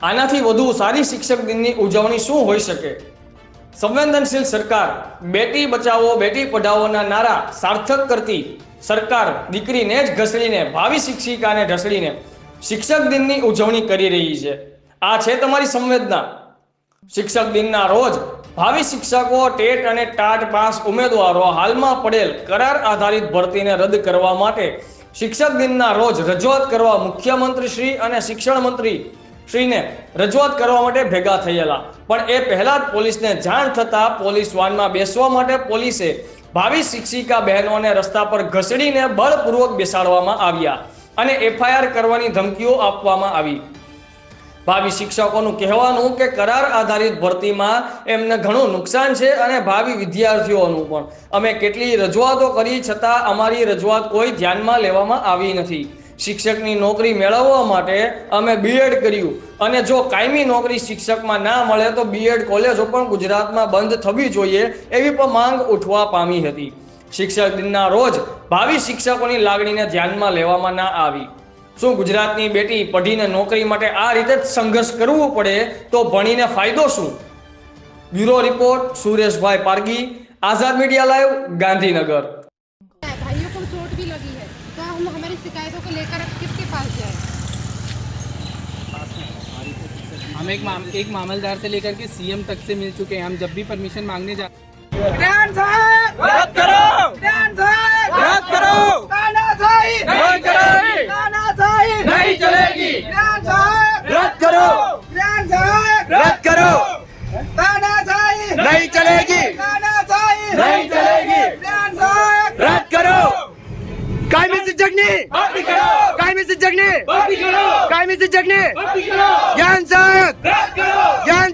આનાથી વધુ સારી શિક્ષક દિનની ઉજવણી શું હોઈ શકે? સંવેદનશીલ સરકાર, બેટી બચાવો બેટી પઢાઓના નારા સાર્થક કરતી સરકાર દીકરીને જ ઘસડીને, ભાવિ શિક્ષિકાને ઢસડીને શિક્ષક દિનની ઉજવણી કરી રહી છે. આ છે તમારી સંવેદના? શિક્ષક દિનના રોજ ભાવિ શિક્ષકો, ટેટ અને ટાટ પાસ ઉમેદવારો હાલમાં પડેલ કરાર આધારિત ભરતીને રદ કરવા માટે શિક્ષક દિનના રોજ રજૂઆત કરવા મુખ્યમંત્રી શ્રી અને શિક્ષણ મંત્રી શ્રીને રજૂઆત કરવા માટે ભેગા થયેલા. પણ એ પહેલા જ પોલીસને જાણ થતા પોલીસ વાનમાં બેસવા માટે પોલીસે ભાવિ શિક્ષિકા બહેનોને રસ્તા પર ઘસડીને બળપૂર્વક બેસાડવામાં આવ્યા અને FIR કરવાની ધમકીઓ આપવામાં આવી. ભાવિ શિક્ષકોનું કહેવાનું કે કરાર આધારિત ભરતીમાં એમને ઘણું નુકસાન છે અને ભાવિ વિદ્યાર્થીઓનું પણ. અમે કેટલી રજૂઆતો કરી છતાં અમારી રજૂઆત કોઈ ધ્યાનમાં લેવામાં આવી નથી. શિક્ષકની નોકરી મેળવવા માટે અમે B.Ed કર્યું અને જો કાયમી નોકરી શિક્ષકમાં ના મળે તો B.Ed કોલેજો પણ ગુજરાતમાં બંધ થવી જોઈએ એવી પણ માંગ ઉઠવા પામી હતી. શિક્ષક દિનના રોજ ભાવિ શિક્ષકોની લાગણીને ધ્યાનમાં લેવામાં ના આવી. શું ગુજરાતની બેટી પઢીને નોકરી માટે આ રીતે જ સંઘર્ષ કરવું પડે તો ભણીને ફાયદો શું? બ્યુરો રિપોર્ટ, સુરેશભાઈ પારગી, આઝાદ मीडिया लाइव, गांधीनगर। भाइयों को चोट भी लगी है तो हम हमारी शिकायतों को लेकर अब किसके पास जाए? हम एक मामलदार से लेकर के CM तक से मिल चुके हैं। हम जब भी परमिशन मांगने जाते ज्ञान साहब रद्द करो, ज्ञान साहब रद्द करो, तानाशाही नहीं चलेगी, तानाशाही नहीं चलेगी, ज्ञान साहब रद्द करो, ज्ञान साहब रद्द करो, तानाशाही नहीं चलेगी, तानाशाही नहीं चलेगी, ज्ञान साहब रद्द करो, कायमी शिक्षकनी भर्ती करो, कायमी शिक्षकनी भर्ती करो, कायमी शिक्षकनी भर्ती करो, ज्ञान साहब रद्द करो, ज्ञान